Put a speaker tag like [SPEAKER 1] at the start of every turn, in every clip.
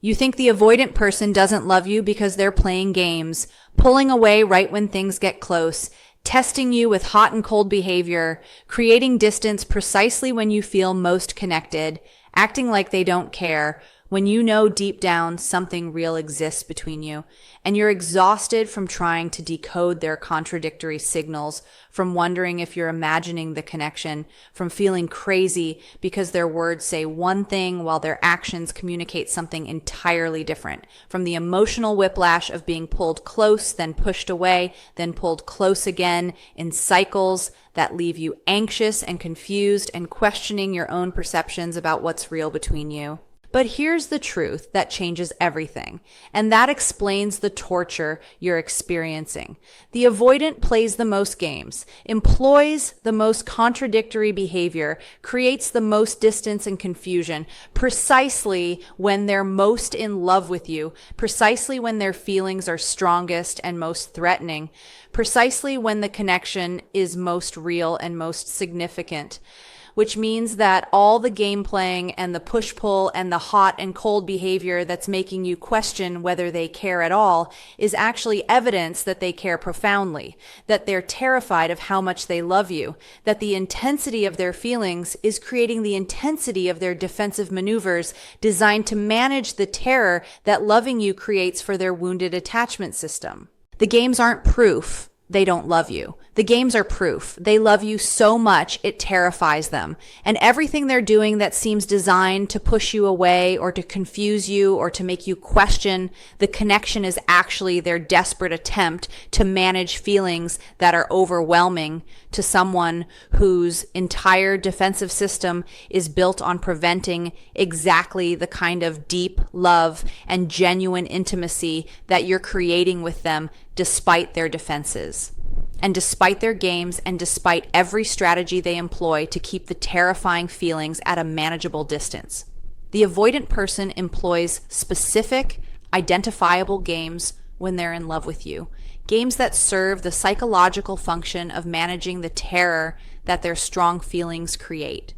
[SPEAKER 1] You think the avoidant person doesn't love you because they're playing games, pulling away right when things get close, testing you with hot and cold behavior, creating distance precisely when you feel most connected, acting like they don't care, when you know deep down something real exists between you, and you're exhausted from trying to decode their contradictory signals, from wondering if you're imagining the connection, from feeling crazy because their words say one thing while their actions communicate something entirely different, from the emotional whiplash of being pulled close, then pushed away, then pulled close again in cycles that leave you anxious and confused and questioning your own perceptions about what's real between you. But here's the truth that changes everything, and that explains the torture you're experiencing. The avoidant plays the most games, employs the most contradictory behavior, creates the most distance and confusion, precisely when they're most in love with you, precisely when their feelings are strongest and most threatening, precisely when the connection is most real and most significant. Which means that all the game playing and the push-pull and the hot and cold behavior that's making you question whether they care at all is actually evidence that they care profoundly, that they're terrified of how much they love you, that the intensity of their feelings is creating the intensity of their defensive maneuvers designed to manage the terror that loving you creates for their wounded attachment system. The games aren't proof they don't love you. The games are proof. They love you so much it terrifies them. And everything they're doing that seems designed to push you away or to confuse you or to make you question the connection is actually their desperate attempt to manage feelings that are overwhelming to someone whose entire defensive system is built on preventing exactly the kind of deep love and genuine intimacy that you're creating with them despite their defenses. And despite their games and despite every strategy they employ to keep the terrifying feelings at a manageable distance. The avoidant person employs specific, identifiable games when they're in love with you. Games that serve the psychological function of managing the terror that their strong feelings create.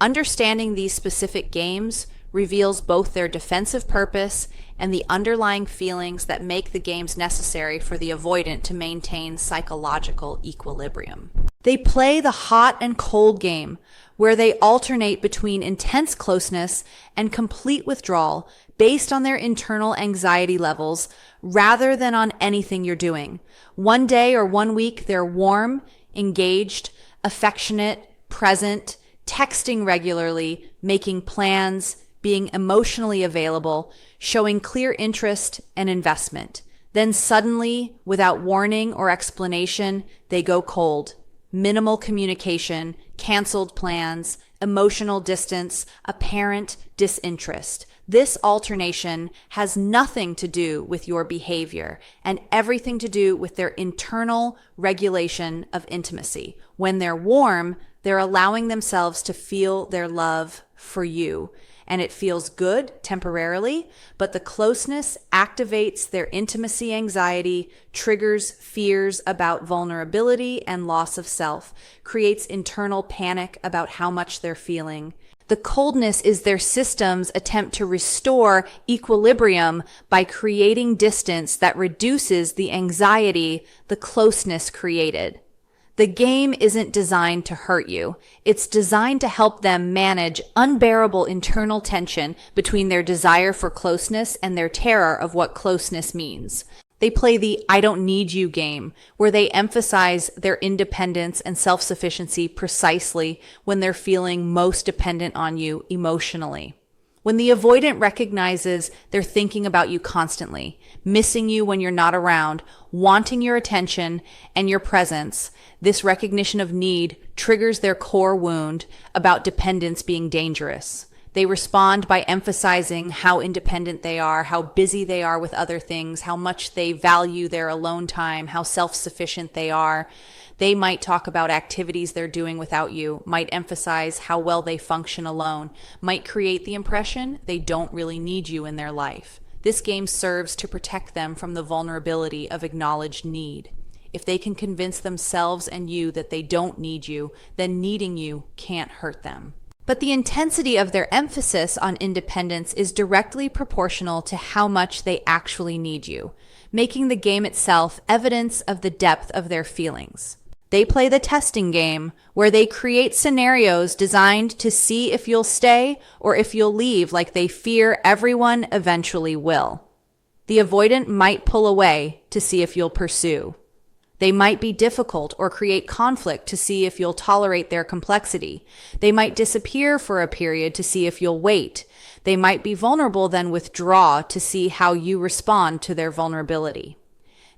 [SPEAKER 1] Understanding these specific games reveals both their defensive purpose and the underlying feelings that make the games necessary for the avoidant to maintain psychological equilibrium. They play the hot and cold game, where they alternate between intense closeness and complete withdrawal based on their internal anxiety levels rather than on anything you're doing. One day or 1 week, they're warm, engaged, affectionate, present, texting regularly, making plans, being emotionally available, showing clear interest and investment. Then suddenly, without warning or explanation, they go cold. Minimal communication, canceled plans, emotional distance, apparent disinterest. This alternation has nothing to do with your behavior and everything to do with their internal regulation of intimacy. When they're warm, they're allowing themselves to feel their love for you. And it feels good temporarily, but the closeness activates their intimacy anxiety, triggers fears about vulnerability and loss of self, creates internal panic about how much they're feeling. The coldness is their system's attempt to restore equilibrium by creating distance that reduces the anxiety the closeness created. The game isn't designed to hurt you. It's designed to help them manage unbearable internal tension between their desire for closeness and their terror of what closeness means. They play the I don't need you game, where they emphasize their independence and self-sufficiency precisely when they're feeling most dependent on you emotionally. When the avoidant recognizes they're thinking about you constantly, missing you when you're not around, wanting your attention and your presence, this recognition of need triggers their core wound about dependence being dangerous. They respond by emphasizing how independent they are, how busy they are with other things, how much they value their alone time, how self-sufficient they are. They might talk about activities they're doing without you, might emphasize how well they function alone, might create the impression they don't really need you in their life. This game serves to protect them from the vulnerability of acknowledged need. If they can convince themselves and you that they don't need you, then needing you can't hurt them. But the intensity of their emphasis on independence is directly proportional to how much they actually need you, making the game itself evidence of the depth of their feelings. They play the testing game, where they create scenarios designed to see if you'll stay or if you'll leave, like they fear everyone eventually will. The avoidant might pull away to see if you'll pursue. They might be difficult or create conflict to see if you'll tolerate their complexity. They might disappear for a period to see if you'll wait. They might be vulnerable, then withdraw to see how you respond to their vulnerability.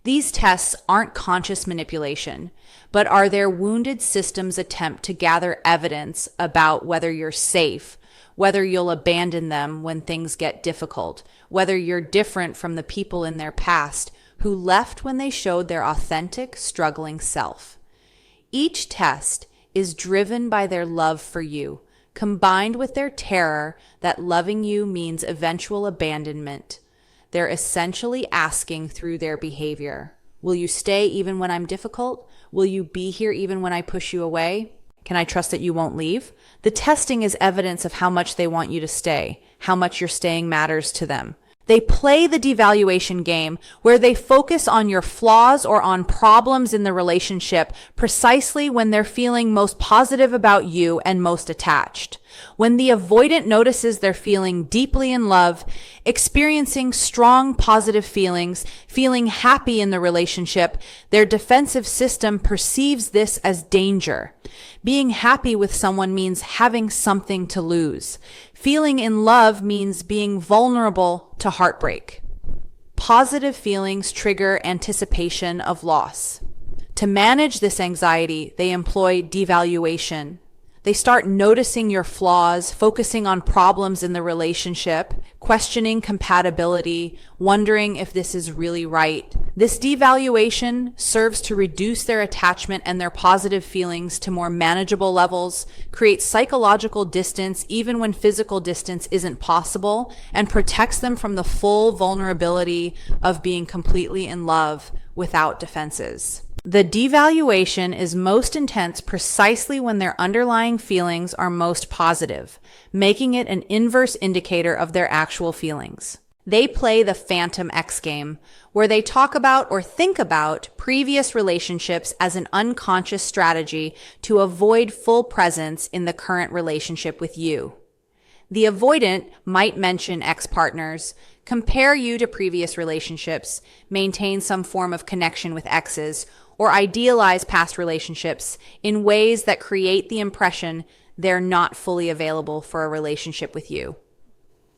[SPEAKER 1] These tests aren't conscious manipulation, but are their wounded system's attempt to gather evidence about whether you're safe, whether you'll abandon them when things get difficult, whether you're different from the people in their past who left when they showed their authentic, struggling self. Each test is driven by their love for you, combined with their terror that loving you means eventual abandonment. They're essentially asking through their behavior, will you stay even when I'm difficult? Will you be here even when I push you away? Can I trust that you won't leave? The testing is evidence of how much they want you to stay, how much your staying matters to them. They play the devaluation game, where they focus on your flaws or on problems in the relationship precisely when they're feeling most positive about you and most attached. When the avoidant notices they're feeling deeply in love, experiencing strong positive feelings, feeling happy in the relationship, their defensive system perceives this as danger. Being happy with someone means having something to lose. Feeling in love means being vulnerable to heartbreak. Positive feelings trigger anticipation of loss. To manage this anxiety, they employ devaluation. They start noticing your flaws, focusing on problems in the relationship, questioning compatibility, wondering if this is really right. This devaluation serves to reduce their attachment and their positive feelings to more manageable levels, creates psychological distance even when physical distance isn't possible, and protects them from the full vulnerability of being completely in love without defenses. The devaluation is most intense precisely when their underlying feelings are most positive, making it an inverse indicator of their actual feelings. They play the Phantom X game, where they talk about or think about previous relationships as an unconscious strategy to avoid full presence in the current relationship with you. The avoidant might mention ex-partners, compare you to previous relationships, maintain some form of connection with exes, or idealize past relationships in ways that create the impression they're not fully available for a relationship with you.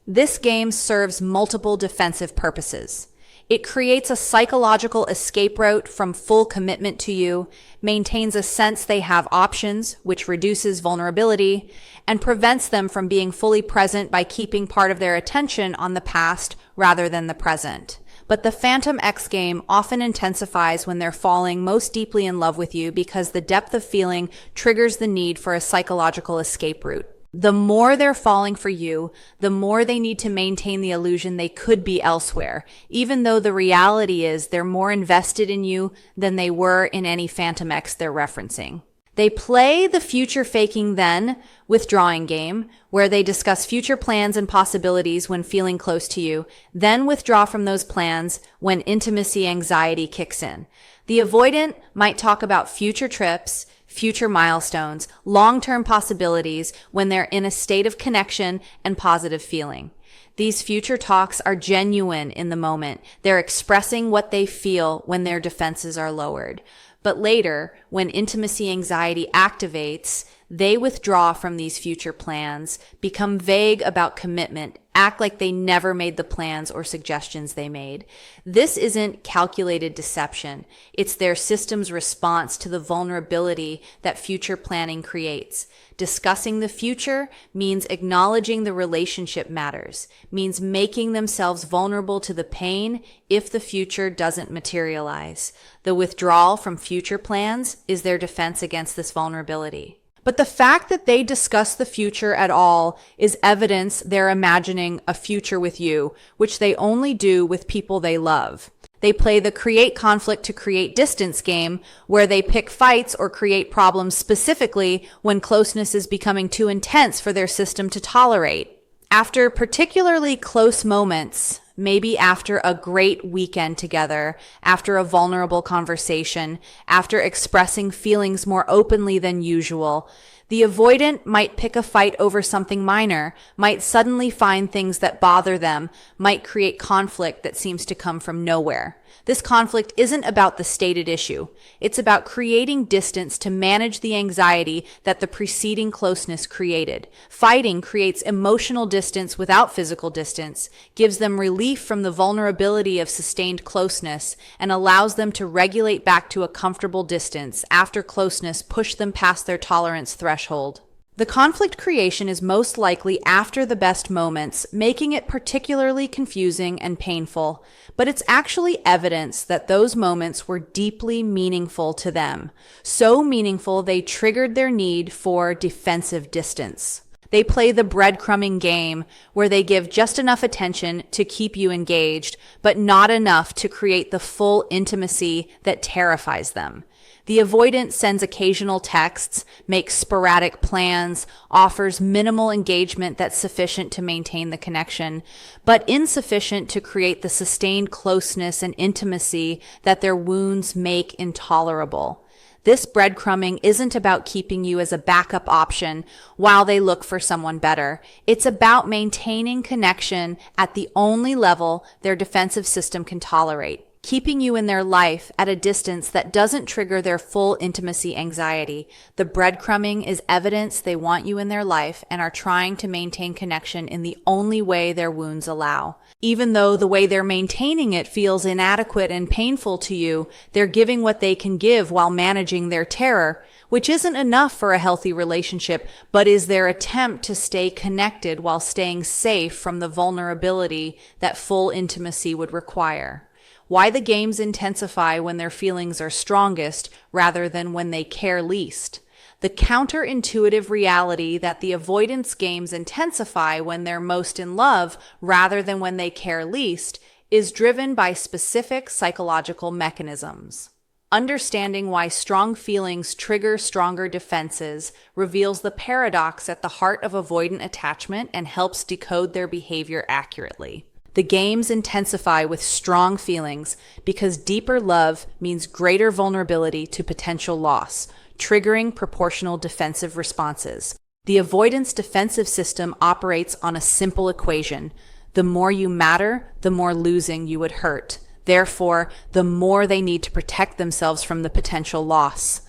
[SPEAKER 1] This game serves multiple defensive purposes. It creates a psychological escape route from full commitment to you, maintains a sense they have options, which reduces vulnerability, and prevents them from being fully present by keeping part of their attention on the past rather than the present. But the Phantom X game often intensifies when they're falling most deeply in love with you because the depth of feeling triggers the need for a psychological escape route. The more they're falling for you, the more they need to maintain the illusion they could be elsewhere, even though the reality is they're more invested in you than they were in any Phantom X they're referencing. They play the future faking then withdrawing game, where they discuss future plans and possibilities when feeling close to you, then withdraw from those plans when intimacy anxiety kicks in. The avoidant might talk about future trips, future milestones, long-term possibilities when they're in a state of connection and positive feeling. These future talks are genuine in the moment. They're expressing what they feel when their defenses are lowered. But later, when intimacy anxiety activates, they withdraw from these future plans, become vague about commitment, act like they never made the plans or suggestions they made. This isn't calculated deception. It's their system's response to the vulnerability that future planning creates. Discussing the future means acknowledging the relationship matters, means making themselves vulnerable to the pain if the future doesn't materialize. The withdrawal from future plans is their defense against this vulnerability. But the fact that they discuss the future at all is evidence they're imagining a future with you, which they only do with people they love. They play the create conflict to create distance game, where they pick fights or create problems specifically when closeness is becoming too intense for their system to tolerate. After particularly close moments, maybe after a great weekend together, after a vulnerable conversation, after expressing feelings more openly than usual, the avoidant might pick a fight over something minor, might suddenly find things that bother them, might create conflict that seems to come from nowhere. This conflict isn't about the stated issue. It's about creating distance to manage the anxiety that the preceding closeness created. Fighting creates emotional distance without physical distance, gives them relief from the vulnerability of sustained closeness, and allows them to regulate back to a comfortable distance after closeness pushed them past their tolerance threshold. The conflict creation is most likely after the best moments, making it particularly confusing and painful, but it's actually evidence that those moments were deeply meaningful to them, so meaningful they triggered their need for defensive distance. They play the breadcrumbing game, where they give just enough attention to keep you engaged, but not enough to create the full intimacy that terrifies them. The avoidant sends occasional texts, makes sporadic plans, offers minimal engagement that's sufficient to maintain the connection, but insufficient to create the sustained closeness and intimacy that their wounds make intolerable. This breadcrumbing isn't about keeping you as a backup option while they look for someone better. It's about maintaining connection at the only level their defensive system can tolerate, keeping you in their life at a distance that doesn't trigger their full intimacy anxiety. The breadcrumbing is evidence they want you in their life and are trying to maintain connection in the only way their wounds allow. Even though the way they're maintaining it feels inadequate and painful to you, they're giving what they can give while managing their terror, which isn't enough for a healthy relationship, but is their attempt to stay connected while staying safe from the vulnerability that full intimacy would require. Why the games intensify when their feelings are strongest rather than when they care least. The counterintuitive reality that the avoidance games intensify when they're most in love rather than when they care least is driven by specific psychological mechanisms. Understanding why strong feelings trigger stronger defenses reveals the paradox at the heart of avoidant attachment and helps decode their behavior accurately. The games intensify with strong feelings because deeper love means greater vulnerability to potential loss, triggering proportional defensive responses. The avoidance defensive system operates on a simple equation. The more you matter, the more losing you would hurt. Therefore, the more they need to protect themselves from the potential loss.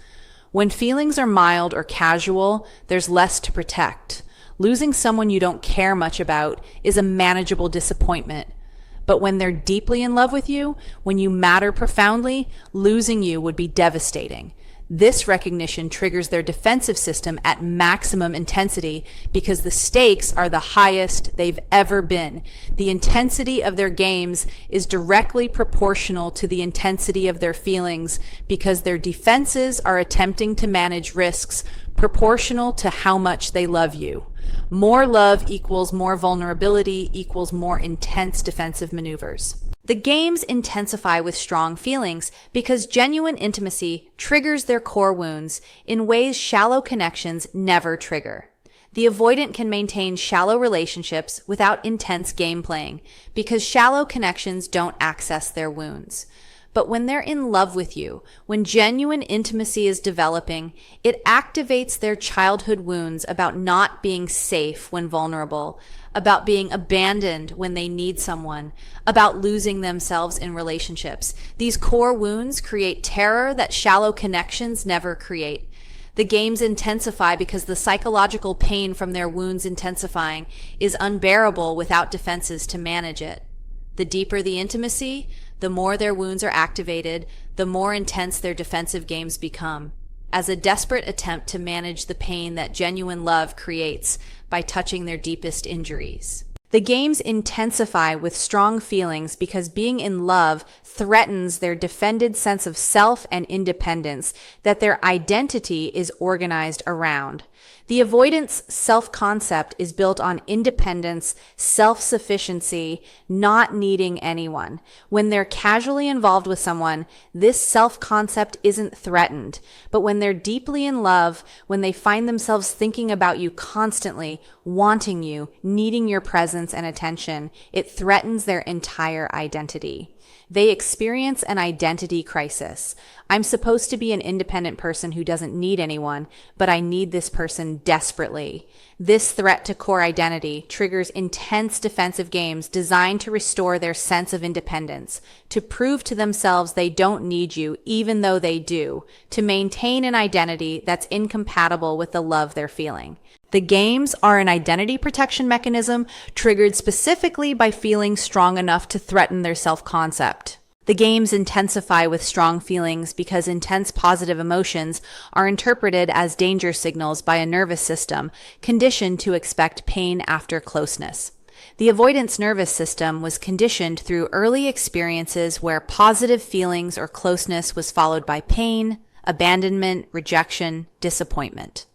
[SPEAKER 1] When feelings are mild or casual, there's less to protect. Losing someone you don't care much about is a manageable disappointment. But when they're deeply in love with you, when you matter profoundly, losing you would be devastating. This recognition triggers their defensive system at maximum intensity because the stakes are the highest they've ever been. The intensity of their games is directly proportional to the intensity of their feelings because their defenses are attempting to manage risks proportional to how much they love you. More love equals more vulnerability equals more intense defensive maneuvers. The games intensify with strong feelings because genuine intimacy triggers their core wounds in ways shallow connections never trigger. The avoidant can maintain shallow relationships without intense game playing because shallow connections don't access their wounds. But when they're in love with you, when genuine intimacy is developing, it activates their childhood wounds about not being safe when vulnerable, about being abandoned when they need someone, about losing themselves in relationships. These core wounds create terror that shallow connections never create. The games intensify because the psychological pain from their wounds intensifying is unbearable without defenses to manage it. The deeper the intimacy, the more their wounds are activated, the more intense their defensive games become, as a desperate attempt to manage the pain that genuine love creates by touching their deepest injuries. The games intensify with strong feelings because being in love threatens their defended sense of self and independence that their identity is organized around. The avoidance self-concept is built on independence, self-sufficiency, not needing anyone. When they're casually involved with someone, this self-concept isn't threatened. But when they're deeply in love, when they find themselves thinking about you constantly, wanting you, needing your presence and attention, it threatens their entire identity. They experience an identity crisis. I'm supposed to be an independent person who doesn't need anyone, but I need this person desperately. This threat to core identity triggers intense defensive games designed to restore their sense of independence, to prove to themselves they don't need you even though they do, to maintain an identity that's incompatible with the love they're feeling. The games are an identity protection mechanism triggered specifically by feeling strong enough to threaten their self-concept. The games intensify with strong feelings because intense positive emotions are interpreted as danger signals by a nervous system conditioned to expect pain after closeness. The avoidance nervous system was conditioned through early experiences where positive feelings or closeness was followed by pain, abandonment, rejection, disappointment.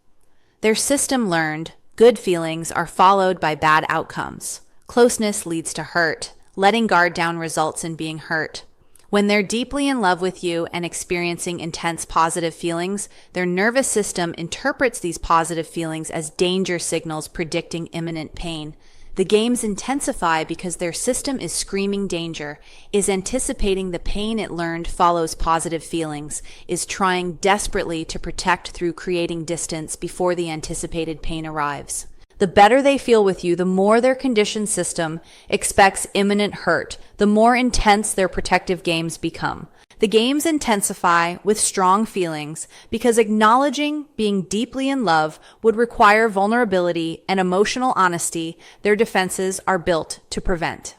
[SPEAKER 1] Their system learned good feelings are followed by bad outcomes. Closeness leads to hurt. Letting guard down results in being hurt. When they're deeply in love with you and experiencing intense positive feelings, their nervous system interprets these positive feelings as danger signals predicting imminent pain. The games intensify because their system is screaming danger, is anticipating the pain it learned follows positive feelings, is trying desperately to protect through creating distance before the anticipated pain arrives. The better they feel with you, the more their conditioned system expects imminent hurt, the more intense their protective games become. The games intensify with strong feelings because acknowledging being deeply in love would require vulnerability and emotional honesty their defenses are built to prevent.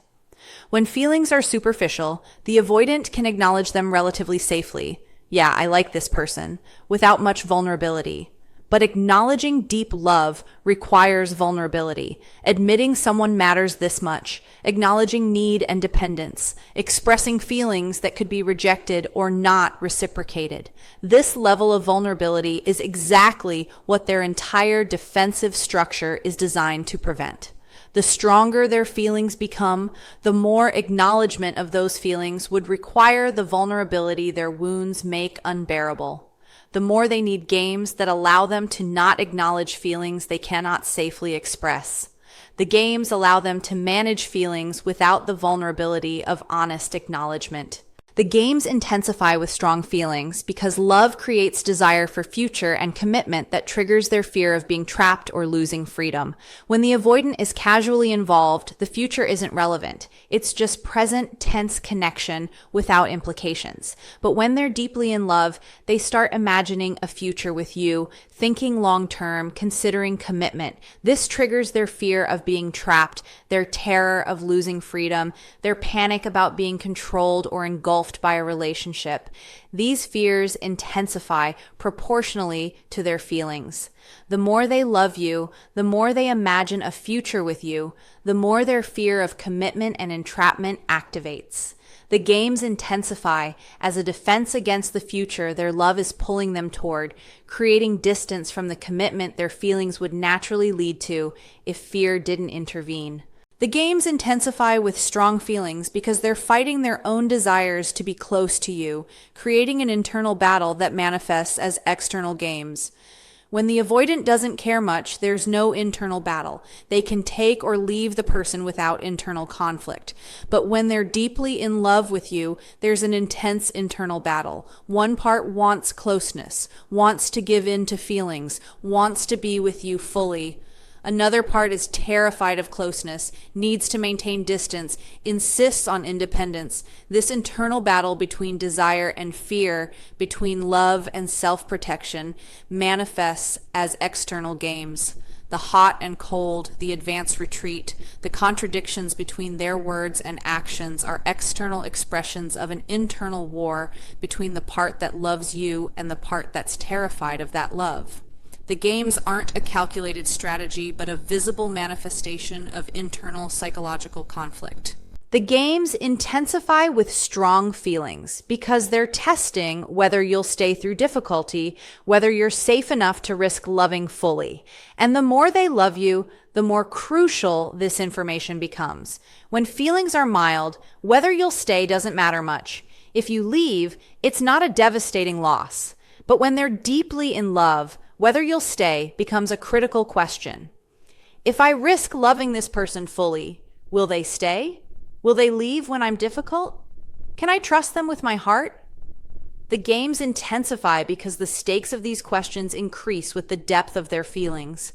[SPEAKER 1] When feelings are superficial, the avoidant can acknowledge them relatively safely. Yeah, I like this person, without much vulnerability. But acknowledging deep love requires vulnerability, admitting someone matters this much, acknowledging need and dependence, expressing feelings that could be rejected or not reciprocated. This level of vulnerability is exactly what their entire defensive structure is designed to prevent. The stronger their feelings become, the more acknowledgement of those feelings would require the vulnerability their wounds make unbearable. The more they need games that allow them to not acknowledge feelings they cannot safely express. The games allow them to manage feelings without the vulnerability of honest acknowledgement. The games intensify with strong feelings because love creates desire for future and commitment that triggers their fear of being trapped or losing freedom. When the avoidant is casually involved, the future isn't relevant. It's just present tense connection without implications. But when they're deeply in love, they start imagining a future with you, thinking long-term, considering commitment. This triggers their fear of being trapped, their terror of losing freedom, their panic about being controlled or engulfed by a relationship. These fears intensify proportionally to their feelings. The more they love you, the more they imagine a future with you, the more their fear of commitment and entrapment activates. The games intensify as a defense against the future their love is pulling them toward, creating distance from the commitment their feelings would naturally lead to if fear didn't intervene. The games intensify with strong feelings because they're fighting their own desires to be close to you, creating an internal battle that manifests as external games. When the avoidant doesn't care much, there's no internal battle. They can take or leave the person without internal conflict. But when they're deeply in love with you, there's an intense internal battle. One part wants closeness, wants to give in to feelings, wants to be with you fully. Another part is terrified of closeness, needs to maintain distance, insists on independence. This internal battle between desire and fear, between love and self-protection, manifests as external games. The hot and cold, the advanced retreat, the contradictions between their words and actions are external expressions of an internal war between the part that loves you and the part that's terrified of that love. The games aren't a calculated strategy, but a visible manifestation of internal psychological conflict. The games intensify with strong feelings because they're testing whether you'll stay through difficulty, whether you're safe enough to risk loving fully. And the more they love you, the more crucial this information becomes. When feelings are mild, whether you'll stay doesn't matter much. If you leave, it's not a devastating loss. But when they're deeply in love, whether you'll stay becomes a critical question. If I risk loving this person fully, will they stay? Will they leave when I'm difficult? Can I trust them with my heart? The games intensify because the stakes of these questions increase with the depth of their feelings.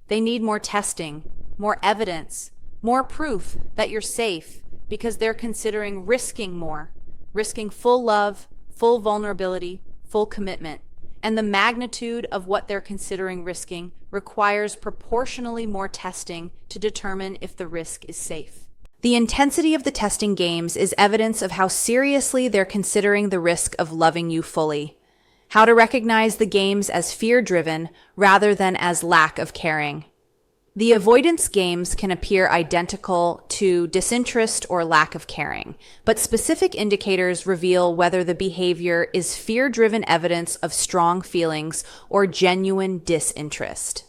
[SPEAKER 1] They need more testing, more evidence, more proof that you're safe because they're considering risking more, risking full love, full vulnerability, full commitment. And the magnitude of what they're considering risking requires proportionally more testing to determine if the risk is safe. The intensity of the testing games is evidence of how seriously they're considering the risk of loving you fully. How to recognize the games as fear-driven rather than as lack of caring. The avoidance games can appear identical to disinterest or lack of caring, but specific indicators reveal whether the behavior is fear-driven evidence of strong feelings or genuine disinterest.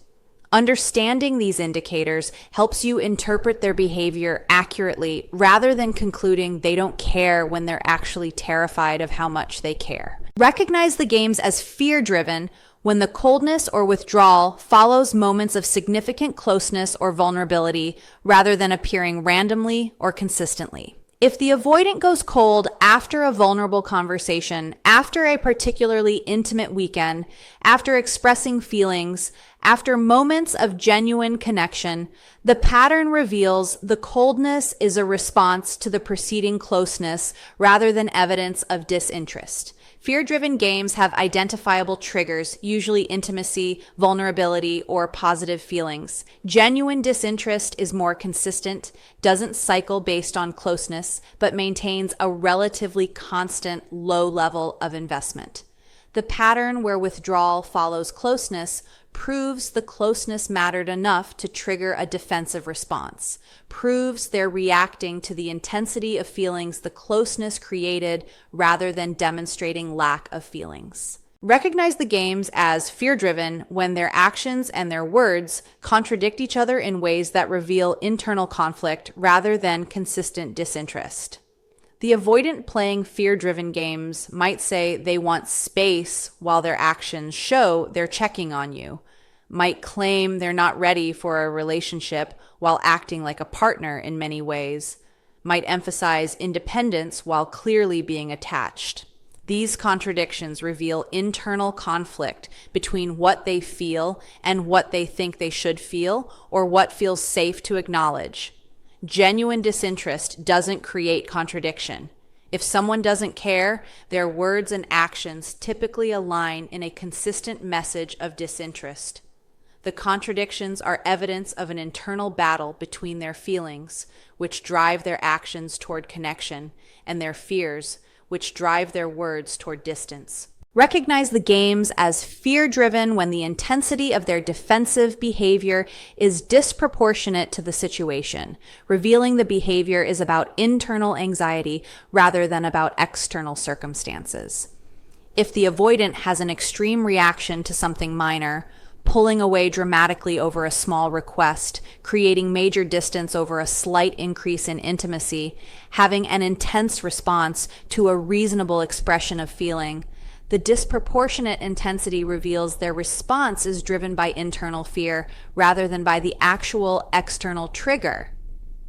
[SPEAKER 1] Understanding these indicators helps you interpret their behavior accurately rather than concluding they don't care when they're actually terrified of how much they care. Recognize the games as fear-driven when the coldness or withdrawal follows moments of significant closeness or vulnerability rather than appearing randomly or consistently. If the avoidant goes cold after a vulnerable conversation, after a particularly intimate weekend, after expressing feelings, after moments of genuine connection, the pattern reveals the coldness is a response to the preceding closeness rather than evidence of disinterest. Fear-driven games have identifiable triggers, usually intimacy, vulnerability, or positive feelings. Genuine disinterest is more consistent, doesn't cycle based on closeness, but maintains a relatively constant low level of investment. The pattern where withdrawal follows closeness proves the closeness mattered enough to trigger a defensive response, proves they're reacting to the intensity of feelings the closeness created rather than demonstrating lack of feelings. Recognize the games as fear-driven when their actions and their words contradict each other in ways that reveal internal conflict rather than consistent disinterest. The avoidant playing fear-driven games might say they want space while their actions show they're checking on you, might claim they're not ready for a relationship while acting like a partner in many ways, might emphasize independence while clearly being attached. These contradictions reveal internal conflict between what they feel and what they think they should feel or what feels safe to acknowledge. Genuine disinterest doesn't create contradiction. If someone doesn't care, their words and actions typically align in a consistent message of disinterest. The contradictions are evidence of an internal battle between their feelings, which drive their actions toward connection, and their fears, which drive their words toward distance. Recognize the games as fear-driven when the intensity of their defensive behavior is disproportionate to the situation, revealing the behavior is about internal anxiety rather than about external circumstances. If the avoidant has an extreme reaction to something minor, pulling away dramatically over a small request, creating major distance over a slight increase in intimacy, having an intense response to a reasonable expression of feeling, the disproportionate intensity reveals their response is driven by internal fear rather than by the actual external trigger.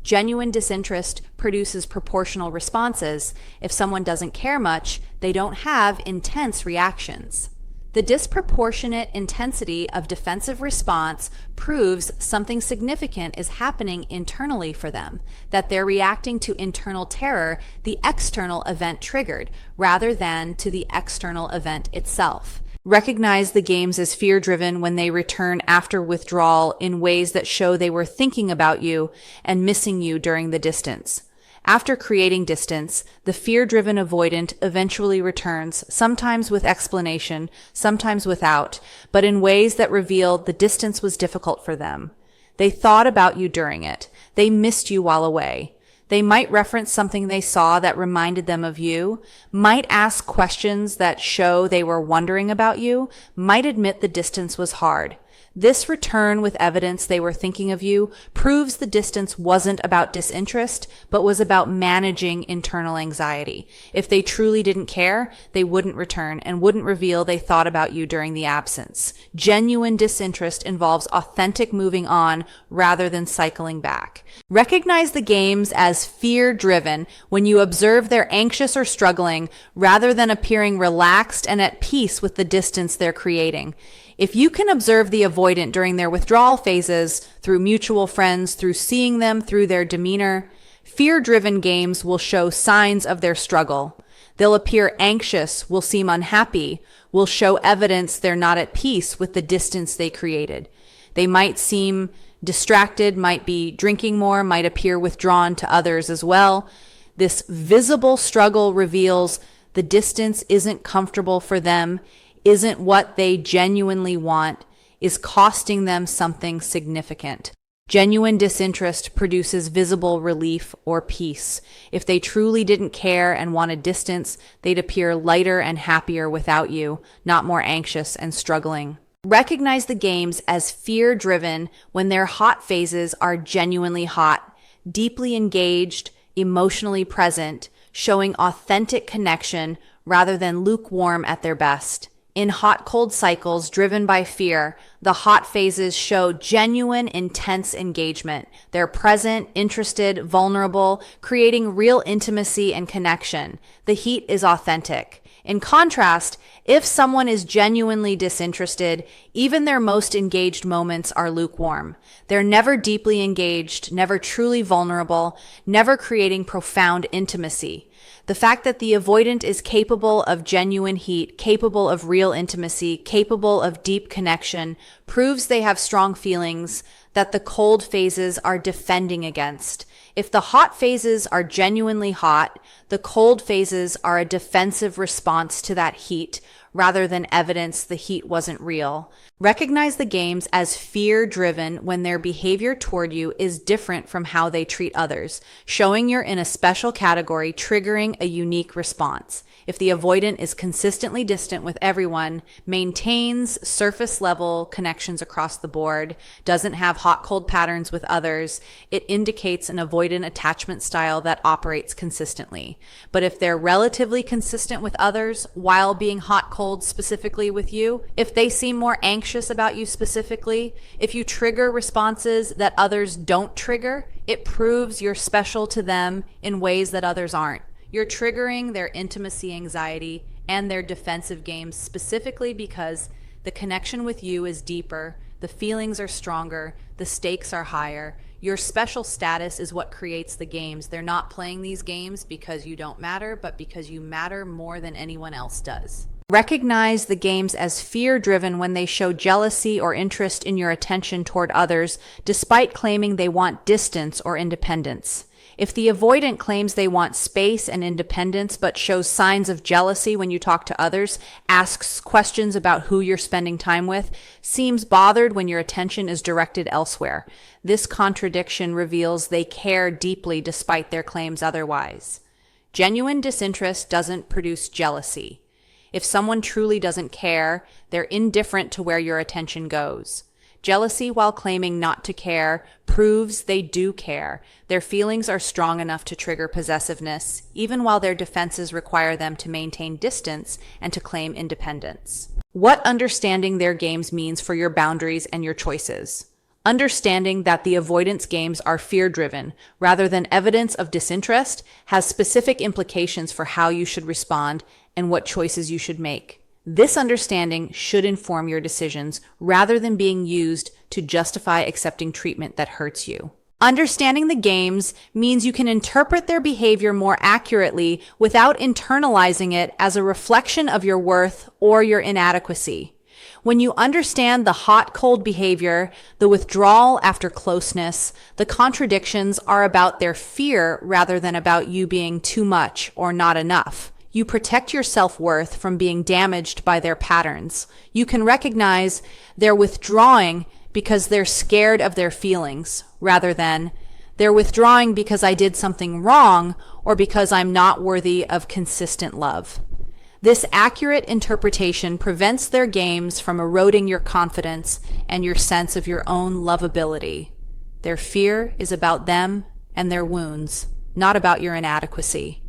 [SPEAKER 1] Genuine disinterest produces proportional responses. If someone doesn't care much, they don't have intense reactions. The disproportionate intensity of defensive response proves something significant is happening internally for them, that they're reacting to internal terror the external event triggered, rather than to the external event itself. Recognize the games as fear-driven when they return after withdrawal in ways that show they were thinking about you and missing you during the distance. After creating distance, the fear-driven avoidant eventually returns, sometimes with explanation, sometimes without, but in ways that reveal the distance was difficult for them. They thought about you during it. They missed you while away. They might reference something they saw that reminded them of you, might ask questions that show they were wondering about you, might admit the distance was hard. This return with evidence they were thinking of you proves the distance wasn't about disinterest, but was about managing internal anxiety. If they truly didn't care, they wouldn't return and wouldn't reveal they thought about you during the absence. Genuine disinterest involves authentic moving on rather than cycling back. Recognize the games as fear-driven when you observe they're anxious or struggling rather than appearing relaxed and at peace with the distance they're creating. If you can observe the avoidant during their withdrawal phases, through mutual friends, through seeing them through their demeanor, fear-driven games will show signs of their struggle. They'll appear anxious, will seem unhappy, will show evidence they're not at peace with the distance they created. They might seem distracted, might be drinking more, might appear withdrawn to others as well. This visible struggle reveals the distance isn't comfortable for them, isn't what they genuinely want, is costing them something significant. Genuine disinterest produces visible relief or peace. If they truly didn't care and wanted distance, they'd appear lighter and happier without you, not more anxious and struggling. Recognize the games as fear-driven when their hot phases are genuinely hot, deeply engaged, emotionally present, showing authentic connection rather than lukewarm at their best. In hot-cold cycles driven by fear, the hot phases show genuine, intense engagement. They're present, interested, vulnerable, creating real intimacy and connection. The heat is authentic. In contrast, if someone is genuinely disinterested, even their most engaged moments are lukewarm. They're never deeply engaged, never truly vulnerable, never creating profound intimacy. The fact that the avoidant is capable of genuine heat, capable of real intimacy, capable of deep connection, proves they have strong feelings that the cold phases are defending against. If the hot phases are genuinely hot, the cold phases are a defensive response to that heat, rather than evidence the heat wasn't real. Recognize the games as fear-driven when their behavior toward you is different from how they treat others, showing you're in a special category, triggering a unique response. If the avoidant is consistently distant with everyone, maintains surface-level connections across the board, doesn't have hot-cold patterns with others, it indicates an avoidant attachment style that operates consistently. But if they're relatively consistent with others while being hot-cold specifically with you, if they seem more anxious about you specifically, if you trigger responses that others don't trigger, it proves you're special to them in ways that others aren't. You're triggering their intimacy anxiety and their defensive games specifically because the connection with you is deeper, the feelings are stronger, the stakes are higher. Your special status is what creates the games. They're not playing these games because you don't matter, but because you matter more than anyone else does. Recognize the games as fear-driven when they show jealousy or interest in your attention toward others, despite claiming they want distance or independence. If the avoidant claims they want space and independence but shows signs of jealousy when you talk to others, asks questions about who you're spending time with, seems bothered when your attention is directed elsewhere, this contradiction reveals they care deeply despite their claims otherwise. Genuine disinterest doesn't produce jealousy. If someone truly doesn't care, they're indifferent to where your attention goes. Jealousy while claiming not to care proves they do care. Their feelings are strong enough to trigger possessiveness, even while their defenses require them to maintain distance and to claim independence. What understanding their games means for your boundaries and your choices. Understanding that the avoidance games are fear-driven rather than evidence of disinterest has specific implications for how you should respond and what choices you should make. This understanding should inform your decisions rather than being used to justify accepting treatment that hurts you. Understanding the games means you can interpret their behavior more accurately without internalizing it as a reflection of your worth or your inadequacy. When you understand the hot-cold behavior, the withdrawal after closeness, the contradictions are about their fear rather than about you being too much or not enough. You protect your self-worth from being damaged by their patterns. You can recognize they're withdrawing because they're scared of their feelings rather than They're withdrawing because I did something wrong or because I'm not worthy of consistent love. This accurate interpretation prevents their games from eroding your confidence and your sense of your own lovability. Their fear is about them and their wounds, not about your inadequacy.